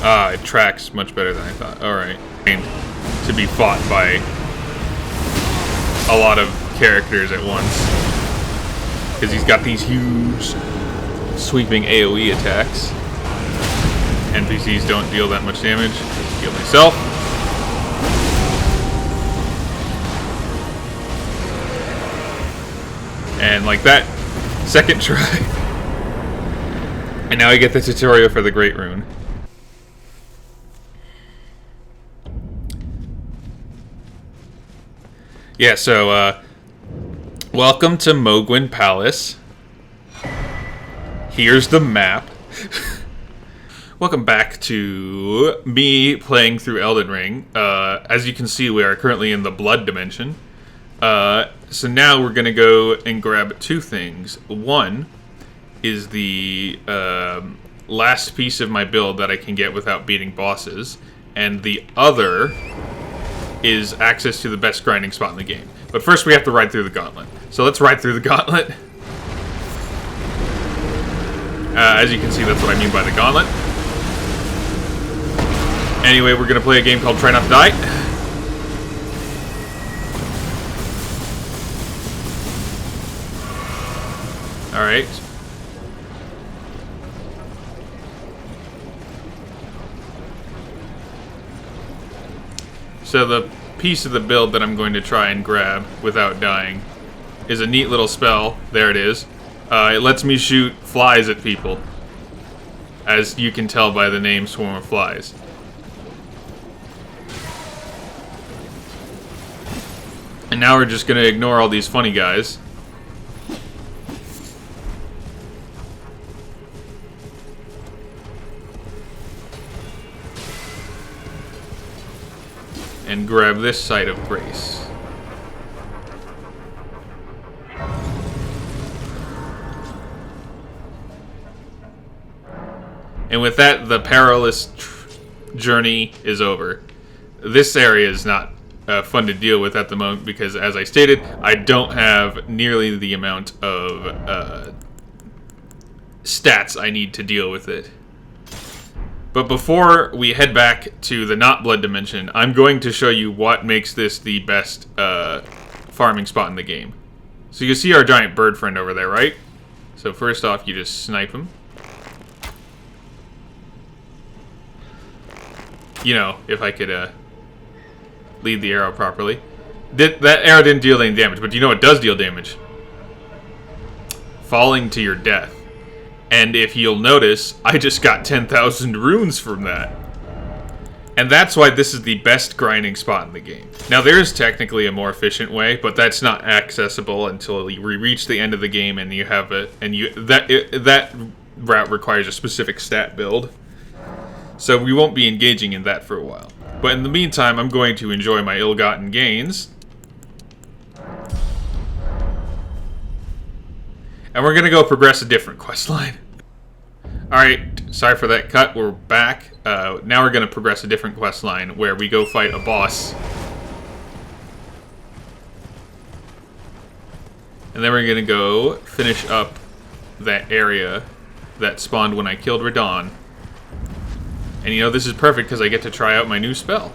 Ah, it tracks much better than I thought. Alright. To be fought by a lot of characters at once. Because he's got these huge sweeping AoE attacks. NPCs don't deal that much damage. Just heal myself. And like that, second try. And now I get the tutorial for the Great Rune. Yeah, so, welcome to Mohgwyn Palace. Here's the map. Welcome back to me playing through Elden Ring. As you can see, we are currently in the Blood Dimension. So now we're gonna go and grab two things. One is the last piece of my build that I can get without beating bosses, and the other is access to the best grinding spot in the game. But first we have to ride through the gauntlet. So let's ride through the gauntlet. As you can see, that's what I mean by the gauntlet. Anyway, we're gonna play a game called Try Not to Die. Alright. So the piece of the build that I'm going to try and grab without dying is a neat little spell. There it is. It lets me shoot flies at people, as you can tell by the name Swarm of Flies. And now we're just going to ignore all these funny guys. And grab this site of grace. And with that, the perilous journey is over. This area is not fun to deal with at the moment because, as I stated, I don't have nearly the amount of stats I need to deal with it. But before we head back to the not blood dimension, I'm going to show you what makes this the best farming spot in the game. So you can see our giant bird friend over there, right? So first off, you just snipe him. You know, if I could lead the arrow properly. That arrow didn't deal any damage, but do you know what does deal damage? Falling to your death. And if you'll notice, I just got 10,000 runes from that. And that's why this is the best grinding spot in the game. Now, there is technically a more efficient way, but that's not accessible until you reach the end of the game and you have it. And that route requires a specific stat build. So we won't be engaging in that for a while. But in the meantime, I'm going to enjoy my ill-gotten gains. And we're going to go progress a different questline. Alright, sorry for that cut. We're back. Now we're going to progress a different questline where we go fight a boss. And then we're going to go finish up that area that spawned when I killed Radahn. And you know, this is perfect because I get to try out my new spell.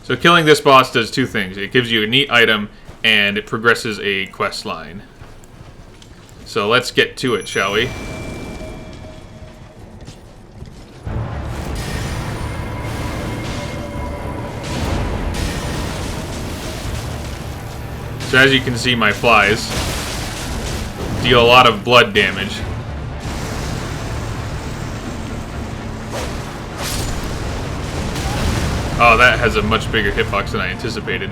So killing this boss does two things. It gives you a neat item, and it progresses a quest line. So let's get to it, shall we? So as you can see, my flies deal a lot of blood damage. Oh, that has a much bigger hitbox than I anticipated.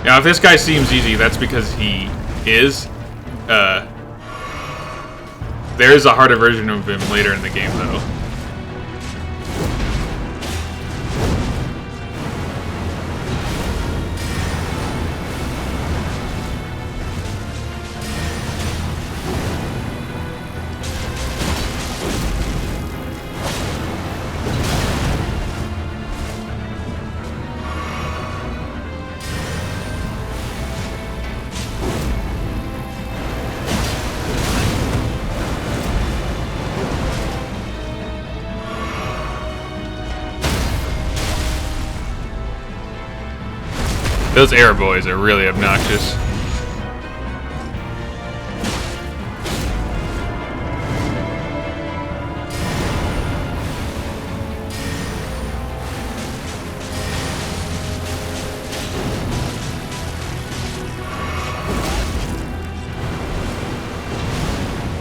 Now, if this guy seems easy, that's because he is. There's a harder version of him later in the game, though. Those air boys are really obnoxious.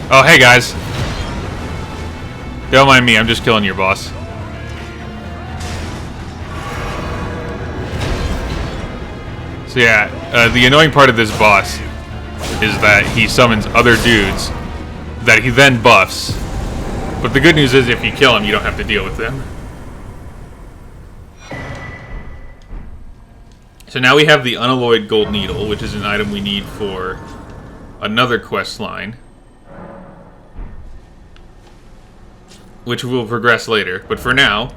Oh, hey guys. Don't mind me, I'm just killing your boss. So yeah, the annoying part of this boss is that he summons other dudes that he then buffs. But the good news is if you kill him, you don't have to deal with them. So now we have the unalloyed gold needle, which is an item we need for another quest line, which will progress later. But for now,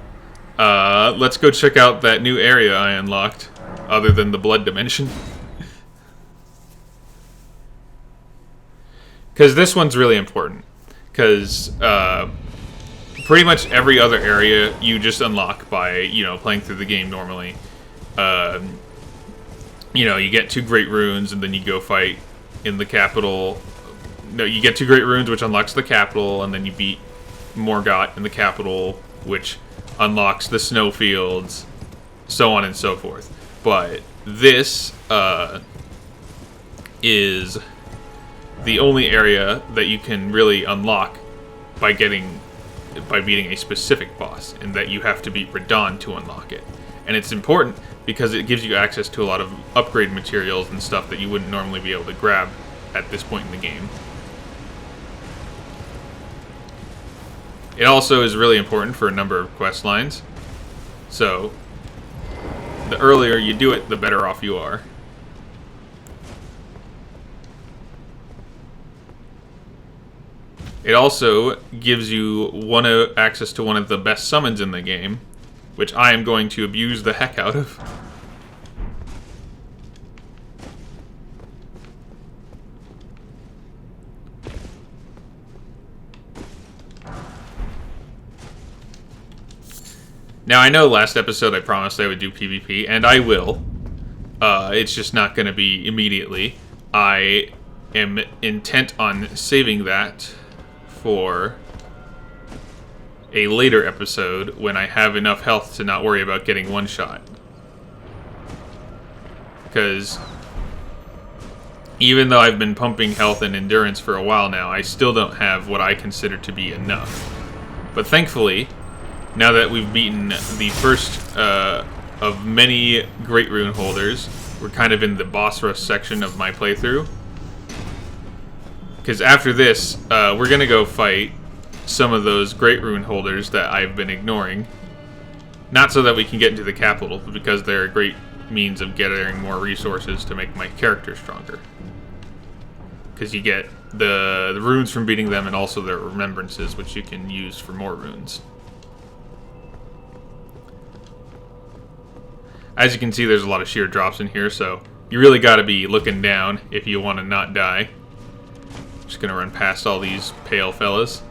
let's go check out that new area I unlocked. Other than the blood dimension. Because this one's really important. Because pretty much every other area you just unlock by, playing through the game normally. You get 2 great runes and then you go fight in the capital. No, you get 2 great runes which unlocks the capital, and then you beat Morgott in the capital, which unlocks the snowfields, so on and so forth. But this is the only area that you can really unlock by beating a specific boss, and that you have to beat Radahn to unlock it. And it's important because it gives you access to a lot of upgrade materials and stuff that you wouldn't normally be able to grab at this point in the game. It also is really important for a number of quest lines. So the earlier you do it, the better off you are. It also gives you access to one of the best summons in the game, which I am going to abuse the heck out of. Now, I know last episode I promised I would do PvP, and I will. It's just not going to be immediately. I am intent on saving that for a later episode when I have enough health to not worry about getting one shot. Because even though I've been pumping health and endurance for a while now, I still don't have what I consider to be enough. But thankfully, now that we've beaten the first of many Great Rune holders, we're kind of in the boss rush section of my playthrough. Because after this, we're going to go fight some of those Great Rune holders that I've been ignoring. Not so that we can get into the capital, but because they're a great means of gathering more resources to make my character stronger. Because you get the runes from beating them, and also their remembrances, which you can use for more runes. As you can see, there's a lot of sheer drops in here, so you really got to be looking down if you want to not die. Just going to run past all these pale fellas.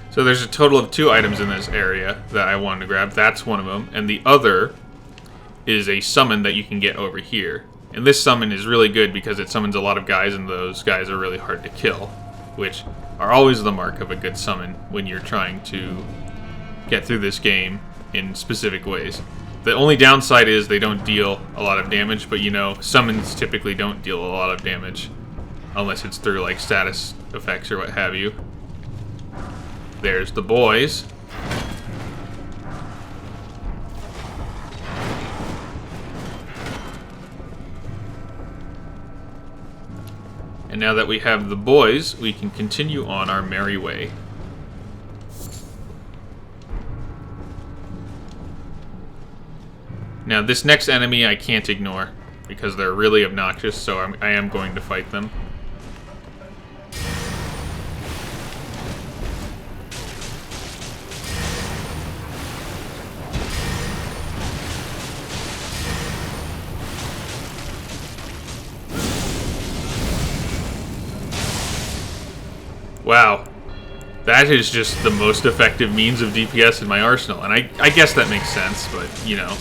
So there's a total of 2 items in this area that I wanted to grab. That's one of them. And the other is a summon that you can get over here. And this summon is really good because it summons a lot of guys, and those guys are really hard to kill. Which are always the mark of a good summon when you're trying to get through this game in specific ways. The only downside is they don't deal a lot of damage, but you know, summons typically don't deal a lot of damage unless it's through like status effects or what have you. There's the boys. And now that we have the boys, we can continue on our merry way. Now this next enemy I can't ignore because they're really obnoxious, so I am going to fight them. Wow, that is just the most effective means of DPS in my arsenal, and I guess that makes sense, but, you know.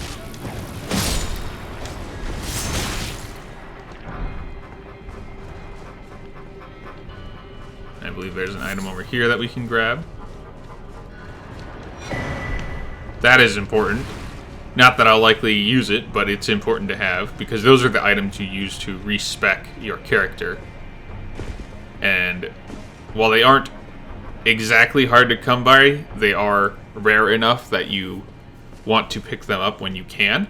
I believe there's an item over here that we can grab. That is important. Not that I'll likely use it, but it's important to have, because those are the items you use to respec your character. And while they aren't exactly hard to come by, they are rare enough that you want to pick them up when you can.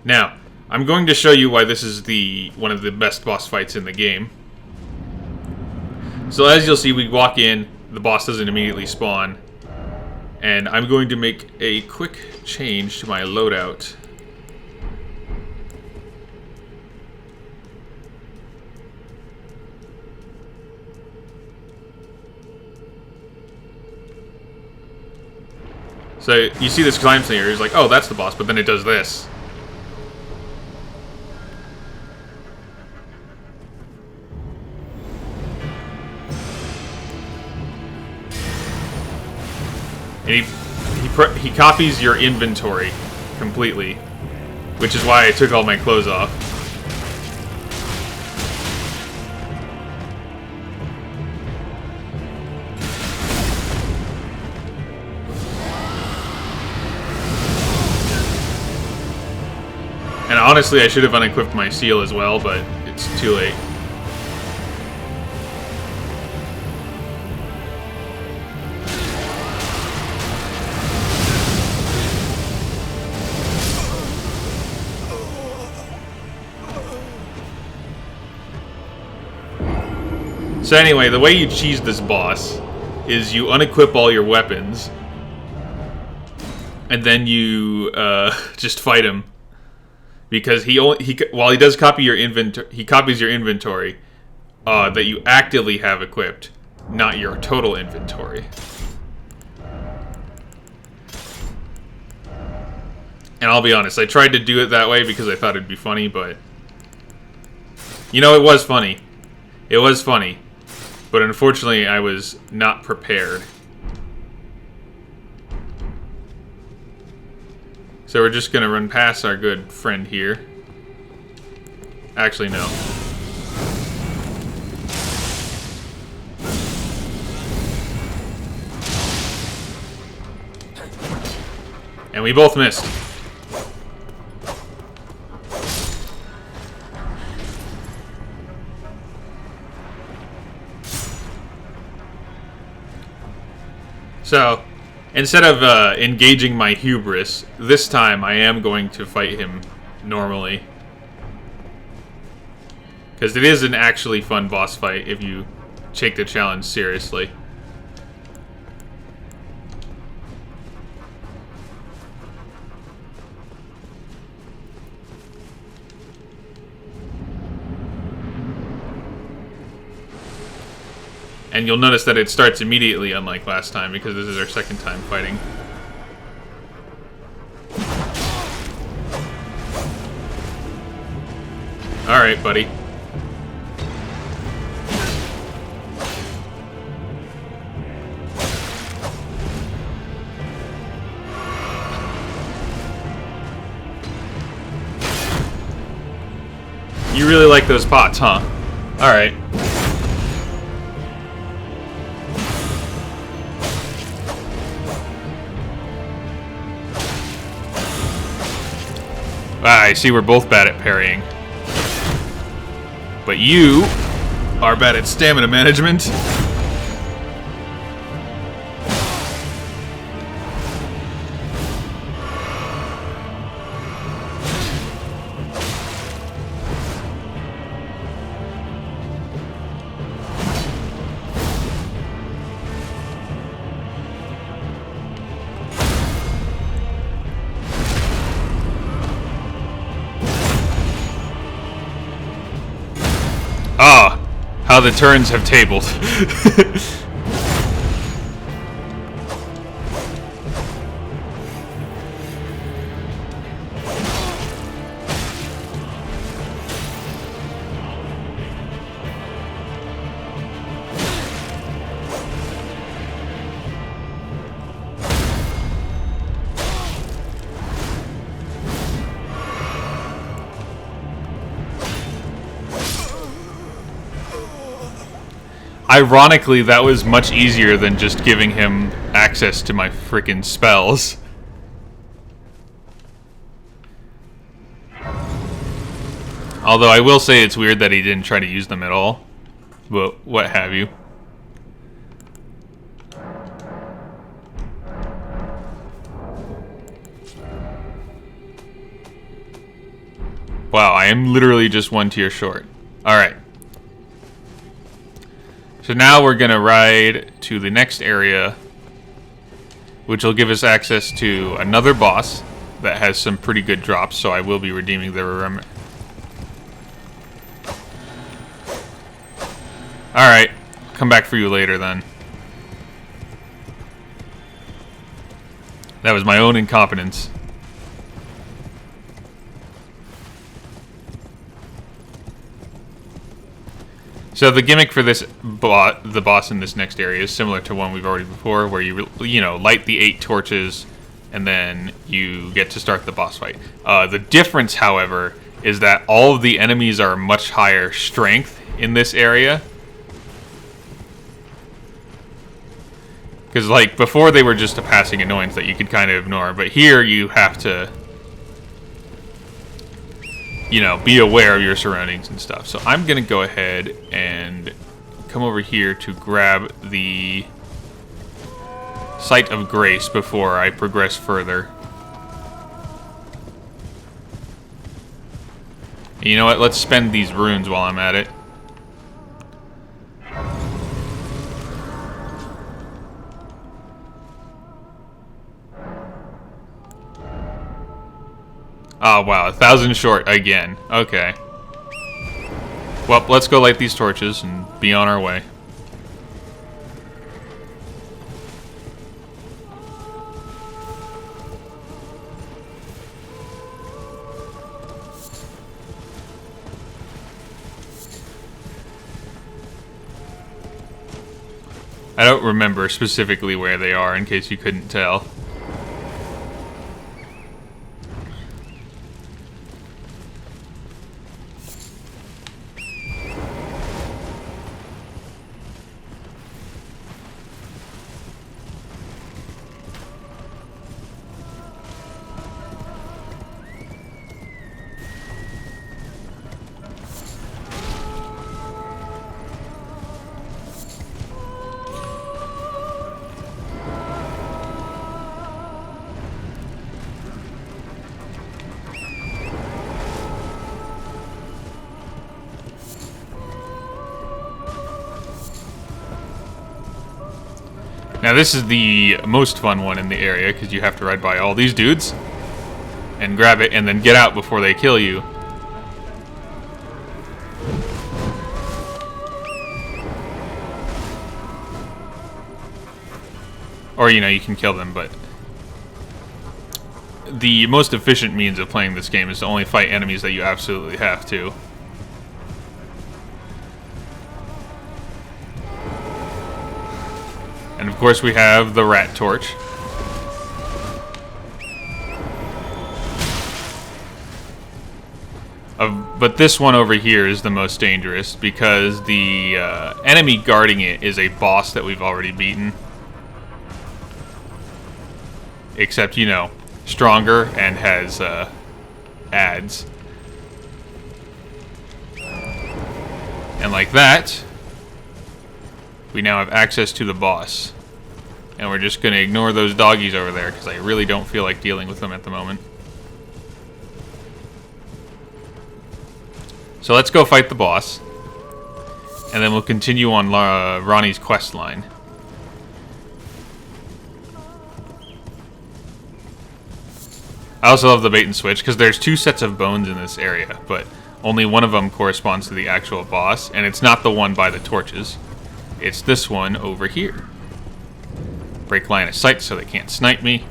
Now, I'm going to show you why this is one of the best boss fights in the game. So as you'll see, we walk in, the boss doesn't immediately spawn, and I'm going to make a quick change to my loadout. So you see this climb thing here, it's like, oh, that's the boss, but then it does this. And he copies your inventory completely, which is why I took all my clothes off. And honestly, I should have unequipped my seal as well, but it's too late. So anyway, the way you cheese this boss is you unequip all your weapons, and then you just fight him. Because while he does copy your inventory, he copies your inventory that you actively have equipped, not your total inventory. And I'll be honest, I tried to do it that way because I thought it'd be funny, but you know, it was funny. It was funny, but unfortunately, I was not prepared. So we're just gonna run past our good friend here. Actually, no. And we both missed. So, instead of engaging my hubris, this time I am going to fight him normally. Because it is an actually fun boss fight if you take the challenge seriously. And you'll notice that it starts immediately, unlike last time, because this is our second time fighting. Alright, buddy. You really like those pots, huh? Alright. Ah, I see we're both bad at parrying. But you are bad at stamina management. Ah, how the turns have tabled. Ironically, that was much easier than just giving him access to my frickin' spells. Although I will say it's weird that he didn't try to use them at all. But what have you. Wow, I am literally just one tier short. Alright. So now we're going to ride to the next area, which will give us access to another boss that has some pretty good drops, so I will be redeeming the Alright, come back for you later then. That was my own incompetence. So the gimmick for this the boss in this next area is similar to one we've already before, where you light the 8 torches, and then you get to start the boss fight. The difference, however, is that all of the enemies are much higher strength in this area. Because like before, they were just a passing annoyance that you could kind of ignore, but here you have to, be aware of your surroundings and stuff. So I'm going to go ahead and come over here to grab the Sight of Grace before I progress further. And you know what? Let's spend these runes while I'm at it. Oh, wow. 1,000 short again. Okay. Well, let's go light these torches and be on our way. I don't remember specifically where they are, in case you couldn't tell. Now this is the most fun one in the area, because you have to ride by all these dudes and grab it and then get out before they kill you. Or, you can kill them, but the most efficient means of playing this game is to only fight enemies that you absolutely have to. And of course we have the rat torch. But this one over here is the most dangerous because the enemy guarding it is a boss that we've already beaten. Except, stronger and has adds. And like that, we now have access to the boss. And we're just going to ignore those doggies over there, because I really don't feel like dealing with them at the moment. So let's go fight the boss. And then we'll continue on Ranni's quest line. I also love the bait and switch, because there's 2 sets of bones in this area, but only one of them corresponds to the actual boss, and it's not the one by the torches. It's this one over here. Break line of sight so they can't snipe me.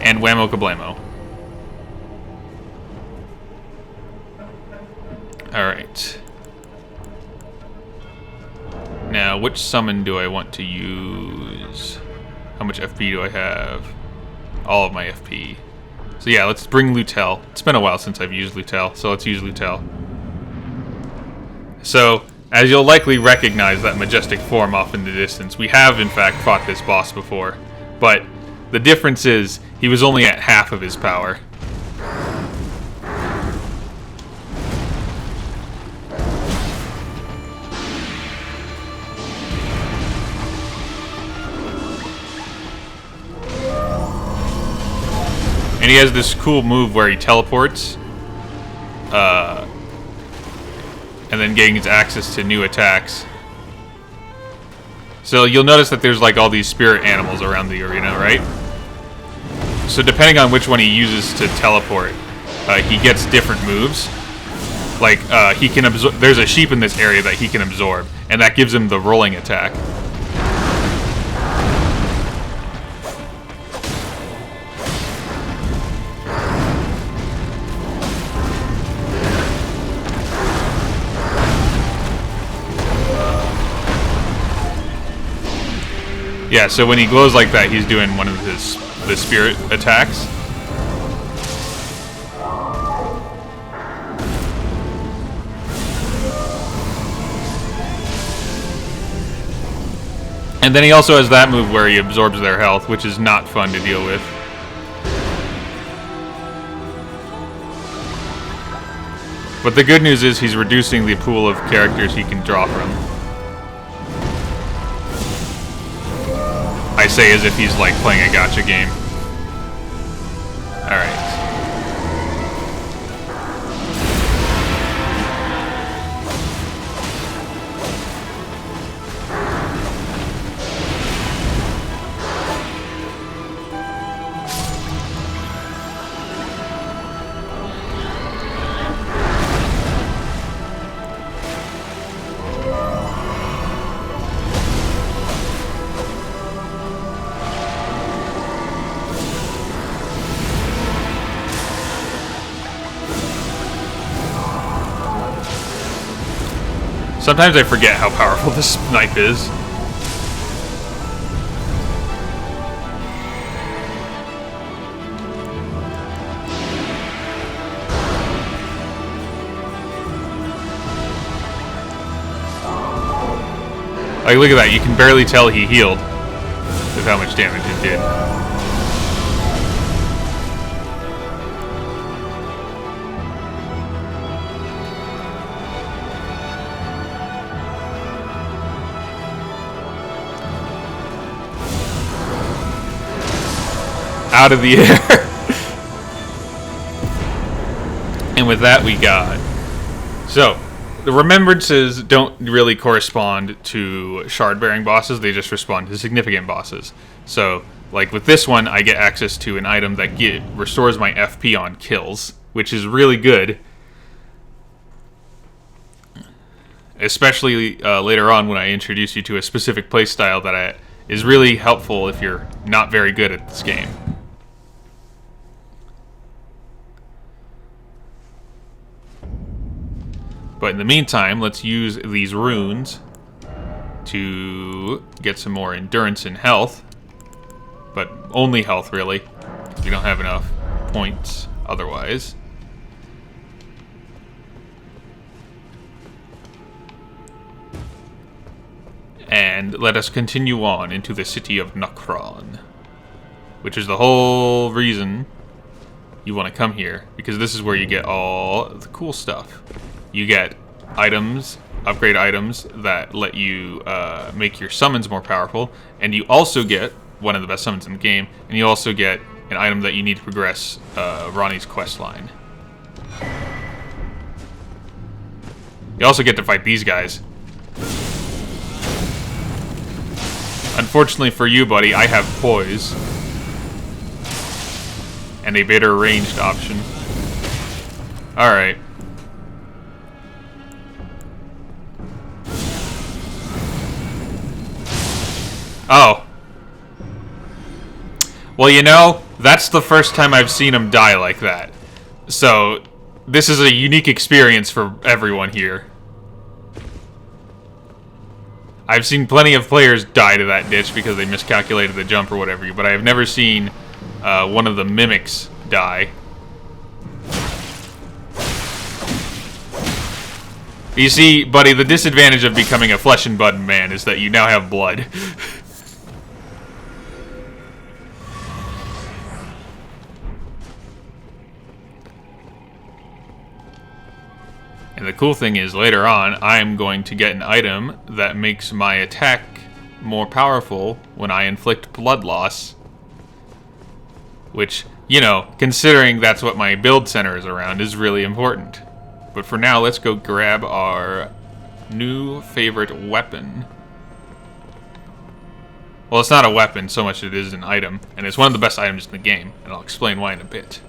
And whammo kablamo. Alright. Now, which summon do I want to use? How much FP do I have? All of my FP. So yeah, let's bring Lutel. It's been a while since I've used Lutel, so let's use Lutel. So, as you'll likely recognize that majestic form off in the distance, we have in fact fought this boss before, but the difference is he was only at half of his power. And he has this cool move where he teleports, and then gains access to new attacks. So you'll notice that there's like all these spirit animals around the arena, right? So depending on which one he uses to teleport, he gets different moves. Like, he can absorb. There's a sheep in this area that he can absorb, and that gives him the rolling attack. Yeah, so when he glows like that, he's doing one of the spirit attacks. And then he also has that move where he absorbs their health, which is not fun to deal with. But the good news is he's reducing the pool of characters he can draw from. I say as if he's like playing a gacha game. Alright. Sometimes I forget how powerful this knife is. Like, look at that. You can barely tell he healed with how much damage it did. Out of the air. And with that we got. So, the remembrances don't really correspond to shard-bearing bosses, they just respond to significant bosses. So, like with this one, I get access to an item that restores my FP on kills, which is really good. Especially later on when I introduce you to a specific playstyle that is really helpful if you're not very good at this game. But in the meantime, let's use these runes to get some more endurance and health. But only health, really. We don't have enough points otherwise. And let us continue on into the city of Nokron. which is the whole reason you want to come here, because this is where you get all the cool stuff. You get items, upgrade items that let you make your summons more powerful, and you also get one of the best summons in the game, and you also get an item that you need to progress Ronnie's quest line. You also get to fight these guys. Unfortunately for you, buddy, I have poise. And a better ranged option. Alright. Oh. Well, you know, that's the first time I've seen him die like that. So, this is a unique experience for everyone here. I've seen plenty of players die to that ditch because they miscalculated the jump or whatever, but I have never seen one of the mimics die. You see, buddy, the disadvantage of becoming a flesh and blood man is that you now have blood. And the cool thing is, later on, I am going to get an item that makes my attack more powerful when I inflict blood loss. Which, you know, considering that's what my build center is around, is really important. But for now, let's go grab our new favorite weapon. Well, it's not a weapon so much as it is an item, and it's one of the best items in the game, and I'll explain why in a bit.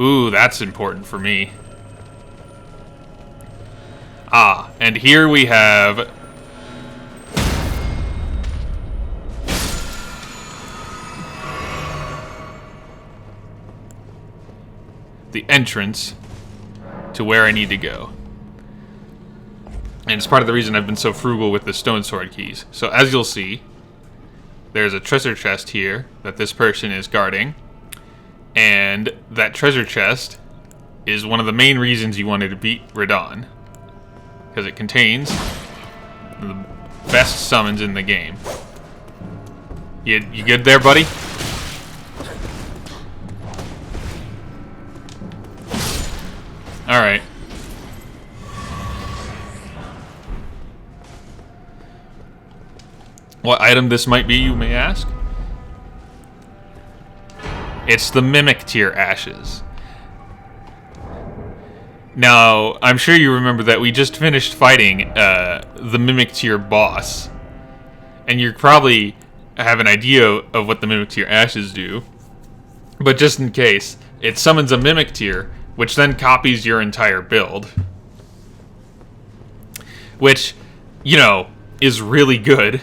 Ooh, that's important for me. Ah, and here we have the entrance to where I need to go. And it's part of the reason I've been so frugal with the stone sword keys. So as you'll see, there's a treasure chest here that this person is guarding. And that treasure chest is one of the main reasons you wanted to beat Radahn. Because it contains the best summons in the game. You good there, buddy? Alright. What item this might be, you may ask? It's the Mimic Tier Ashes. Now, I'm sure you remember that we just finished fighting the Mimic Tier boss. And you probably have an idea of what the Mimic Tier Ashes do. But just in case, it summons a Mimic Tier, which then copies your entire build. Which, you know, is really good.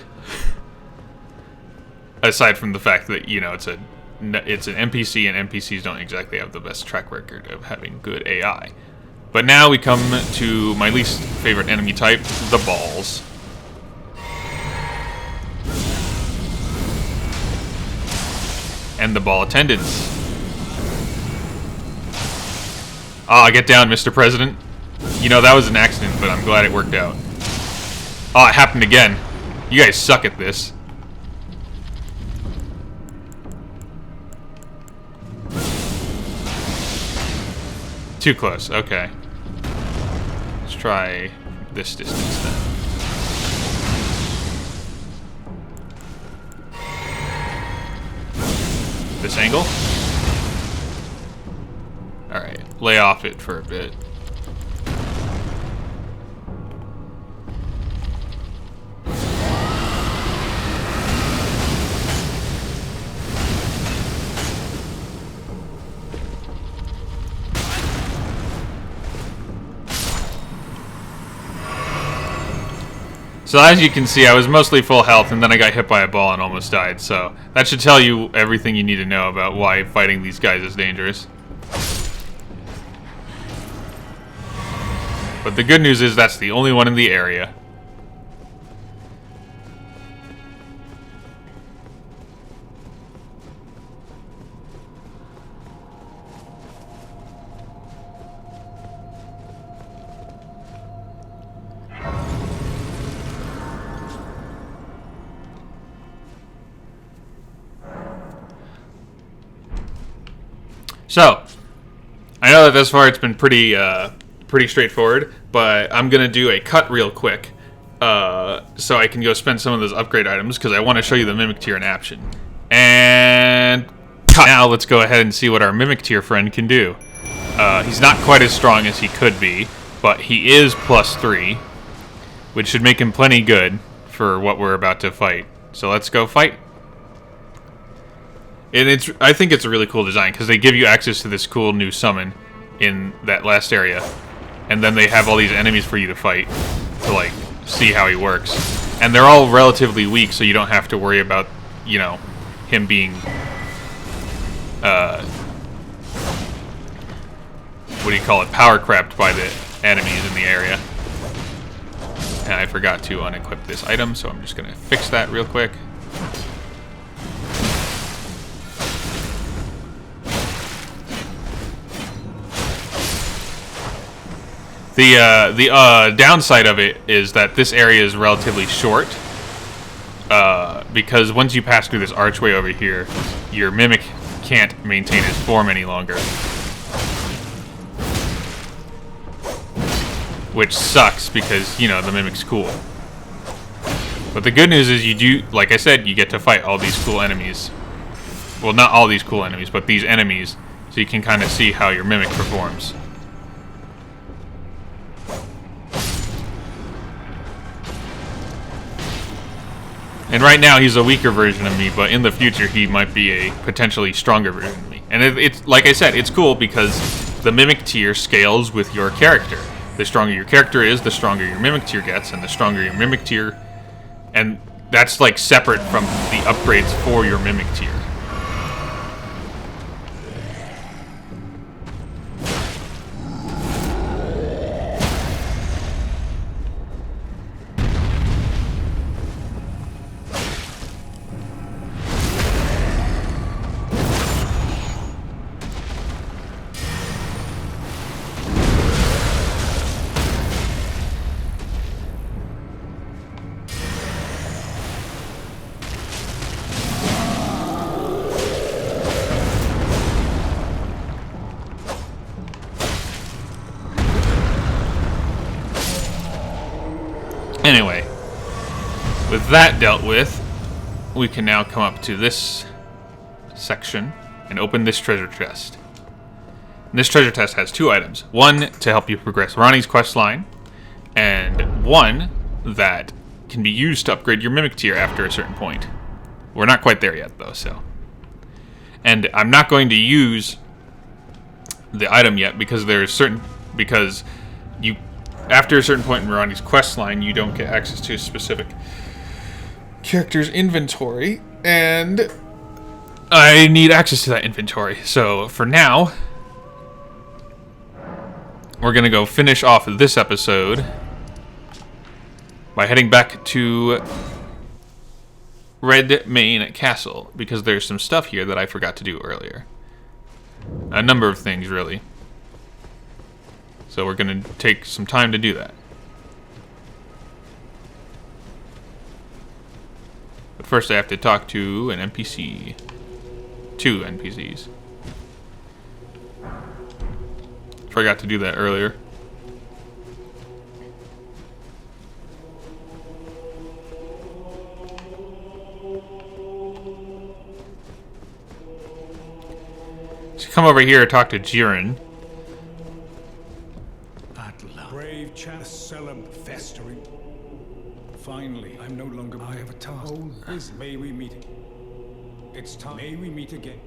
Aside from the fact that, you know, it's an NPC, and NPCs don't exactly have the best track record of having good AI. But now we come to my least favorite enemy type, the balls. And the ball attendants. Ah, get down, Mr. President. You know, that was an accident, but I'm glad it worked out. Ah, it happened again. You guys suck at this. Too close, okay. Let's try this distance then. This angle? Alright, lay off it for a bit. So as you can see, I was mostly full health, and then I got hit by a ball and almost died, so that should tell you everything you need to know about why fighting these guys is dangerous. But the good news is that's the only one in the area. So, I know that thus far it's been pretty straightforward, but I'm going to do a cut real quick so I can go spend some of those upgrade items because I want to show you the Mimic Tier in action. And cut. Now let's go ahead and see what our Mimic Tier friend can do. He's not quite as strong as he could be, but he is +3, which should make him plenty good for what we're about to fight. So let's go fight. And I think it's a really cool design because they give you access to this cool new summon in that last area, and then they have all these enemies for you to fight to like see how he works. And they're all relatively weak, so you don't have to worry about, you know, him being what do you call it? Power crapped by the enemies in the area. And I forgot to unequip this item, so I'm just gonna fix that real quick. The downside of it is that this area is relatively short, because once you pass through this archway over here, your Mimic can't maintain his form any longer. Which sucks because, you know, the Mimic's cool. But the good news is you do, like I said, you get to fight all these cool enemies. Well, not all these cool enemies, but these enemies, so you can kind of see how your Mimic performs. And right now he's a weaker version of me, but in the future he might be a potentially stronger version of me. And it's like I said, it's cool because the Mimic Tier scales with your character. The stronger your character is, the stronger your Mimic Tier gets, and the stronger your Mimic Tier, and that's like separate from the upgrades for your Mimic Tier. Anyway, with that dealt with, we can now come up to this section and open this treasure chest. And this treasure chest has 2 items. One to help you progress Ranni's quest line, and one that can be used to upgrade your Mimic Tier after a certain point. We're not quite there yet, though, so. And I'm not going to use the item yet because you, after a certain point in Ranni's quest line, you don't get access to a specific character's inventory, and I need access to that inventory. So for now, we're gonna go finish off this episode by heading back to Radahn Castle, because there's some stuff here that I forgot to do earlier. A number of things, really. So we're going to take some time to do that. But first I have to talk to an NPC. 2 NPCs. Forgot to do that earlier. So come over here and talk to Jiren. Brave chap, cellar festering. Finally, I'm no longer. I have a task. May we meet? It's time. May we meet again?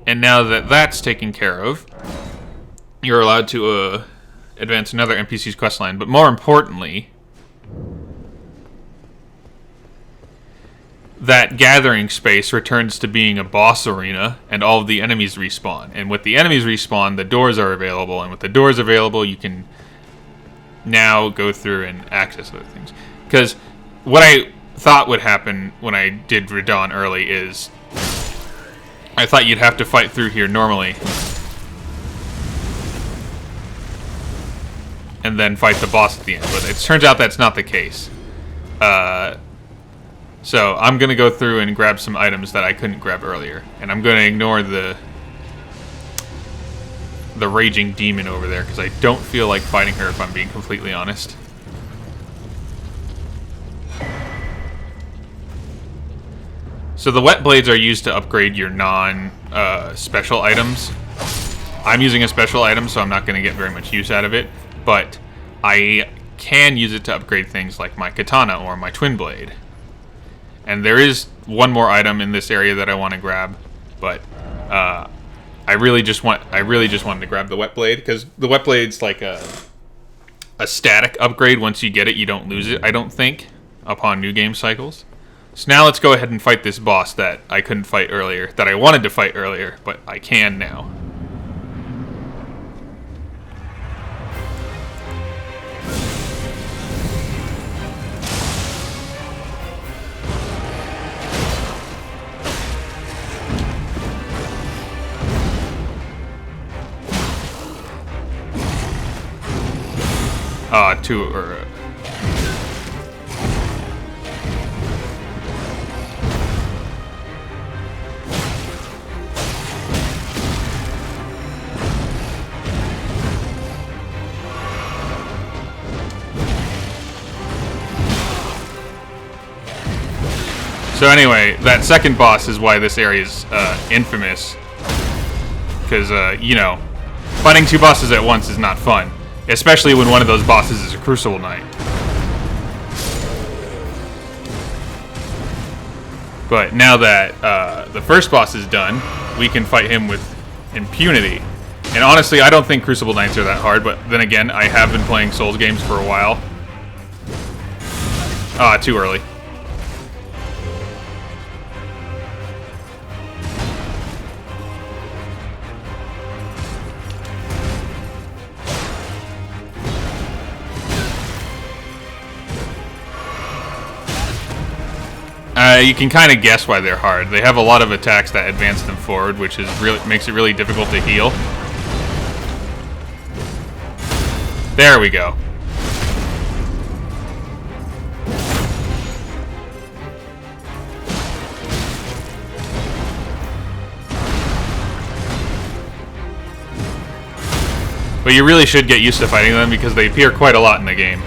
And now that that's taken care of, you're allowed to advance another NPC's questline. But more importantly, that gathering space returns to being a boss arena, and all of the enemies respawn. And with the enemies respawn, the doors are available, and with the doors available, you can now go through and access other things. Because what I thought would happen when I did Radahn early is I thought you'd have to fight through here normally and then fight the boss at the end, but it turns out that's not the case. So I'm going to go through and grab some items that I couldn't grab earlier, and I'm going to ignore the the raging demon over there, because I don't feel like fighting her if I'm being completely honest. So the wet blades are used to upgrade your non-special items. I'm using a special item, so I'm not going to get very much use out of it, but I can use it to upgrade things like my katana or my twin blade. And there is one more item in this area that I want to grab, but I really just wanted to grab the wet blade, because the wet blade's like a static upgrade. Once you get it, you don't lose it, I don't think, upon new game cycles. So now let's go ahead and fight this boss that I couldn't fight earlier, that I wanted to fight earlier, but I can now. So anyway, that second boss is why this area is infamous. Because, you know, fighting two bosses at once is not fun. Especially when one of those bosses is a Crucible Knight. But now that the first boss is done, we can fight him with impunity. And honestly, I don't think Crucible Knights are that hard, but then again, I have been playing Souls games for a while. Too early. You can kind of guess why they're hard. They have a lot of attacks that advance them forward, which is makes it really difficult to heal. There we go. But you really should get used to fighting them because they appear quite a lot in the game.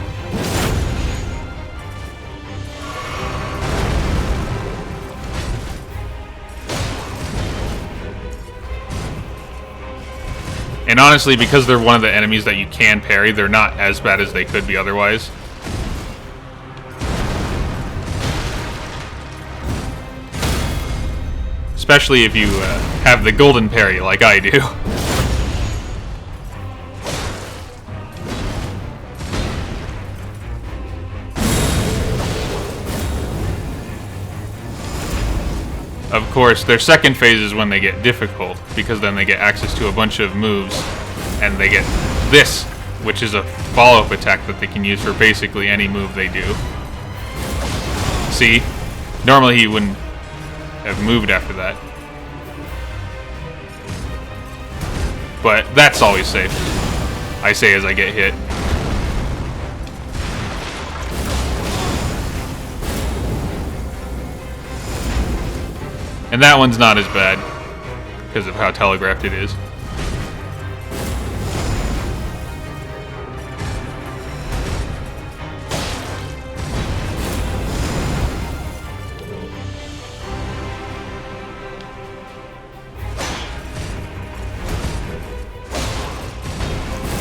And honestly, because they're one of the enemies that you can parry, they're not as bad as they could be otherwise. Especially if you have the golden parry like I do. Of course, their second phase is when they get difficult, because then they get access to a bunch of moves, and they get this, which is a follow-up attack that they can use for basically any move they do. See? Normally he wouldn't have moved after that. But that's always safe, I say as I get hit. And that one's not as bad, because of how telegraphed it is.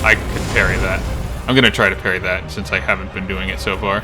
I could parry that. I'm going to try to parry that, since I haven't been doing it so far.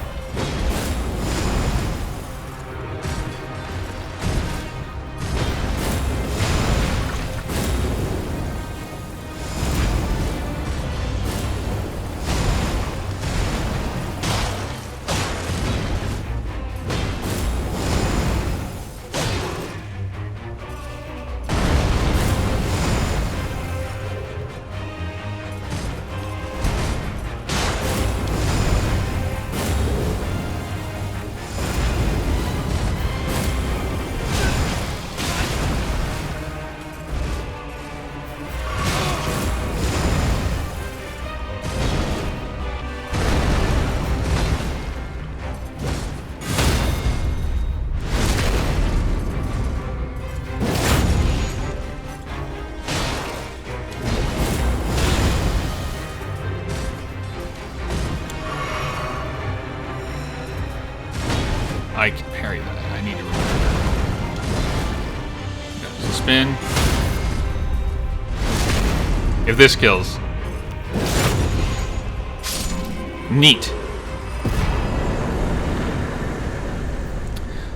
spin. If this kills. Neat.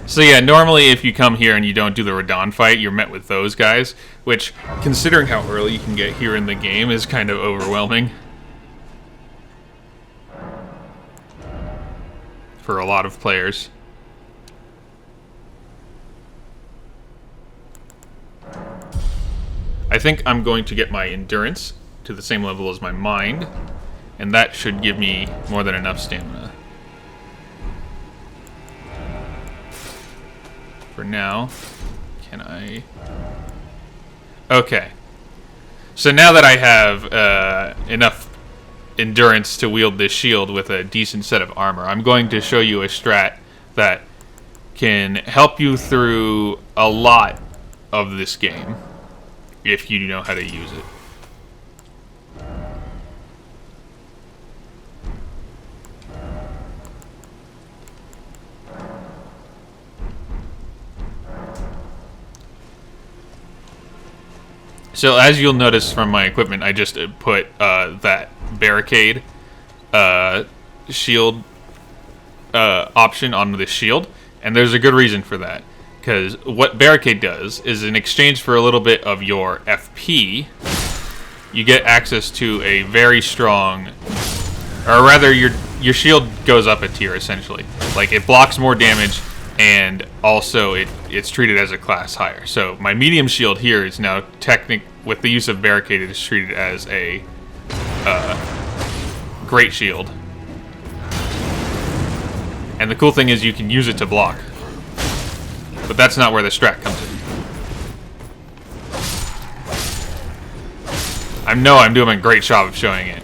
So yeah, normally if you come here and you don't do the Radahn fight, you're met with those guys, which, considering how early you can get here in the game, is kind of overwhelming. For a lot of players. I think I'm going to get my endurance to the same level as my mind, and that should give me more than enough stamina. For now, can I... Okay. So now that I have enough endurance to wield this shield with a decent set of armor, I'm going to show you a strat that can help you through a lot of this game, if you know how to use it. So as you'll notice from my equipment, I just put that barricade shield option on the shield, and there's a good reason for that. Because what barricade does is, in exchange for a little bit of your FP, you get access to a very strong, or rather your shield goes up a tier essentially. Like, it blocks more damage, and also it's treated as a class higher. So my medium shield here is now with the use of barricade, it is treated as a great shield. And the cool thing is you can use it to block. But that's not where the strat comes in. I know I'm doing a great job of showing it.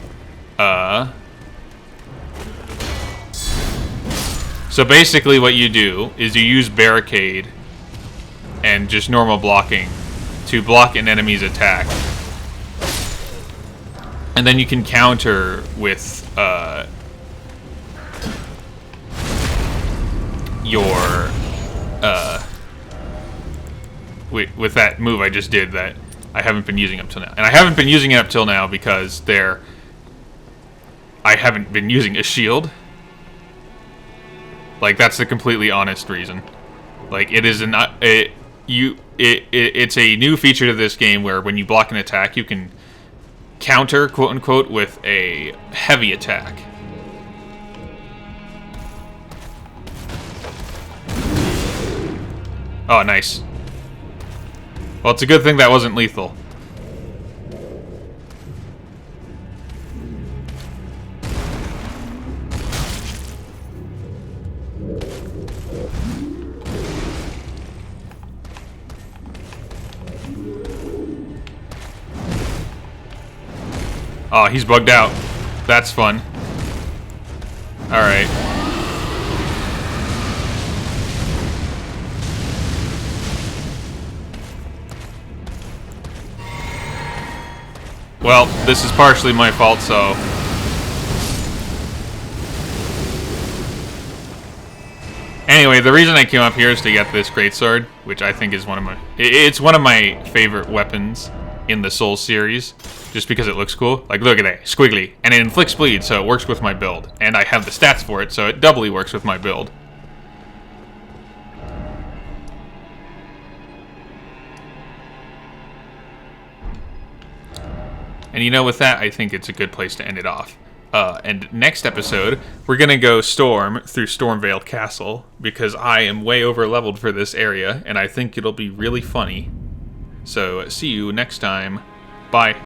So basically what you do is you use barricade and just normal blocking to block an enemy's attack. And then you can counter with your with that move I just did that I haven't been using up till now. And I haven't been using it up till now because I haven't been using a shield. Like, that's the completely honest reason. Like, it is it's a new feature to this game where when you block an attack, you can counter, quote unquote, with a heavy attack. Oh, nice. Well, it's a good thing that wasn't lethal. Oh, he's bugged out. That's fun. Alright. Well, this is partially my fault, so... Anyway, the reason I came up here is to get this greatsword, which I think is one of my favorite weapons in the Souls series, just because it looks cool. Like, look at that, squiggly. And it inflicts bleed, so it works with my build. And I have the stats for it, so it doubly works with my build. And you know, with that, I think it's a good place to end it off. And next episode, we're going to go storm through Stormveil Castle, because I am way over leveled for this area, and I think it'll be really funny. So, see you next time. Bye.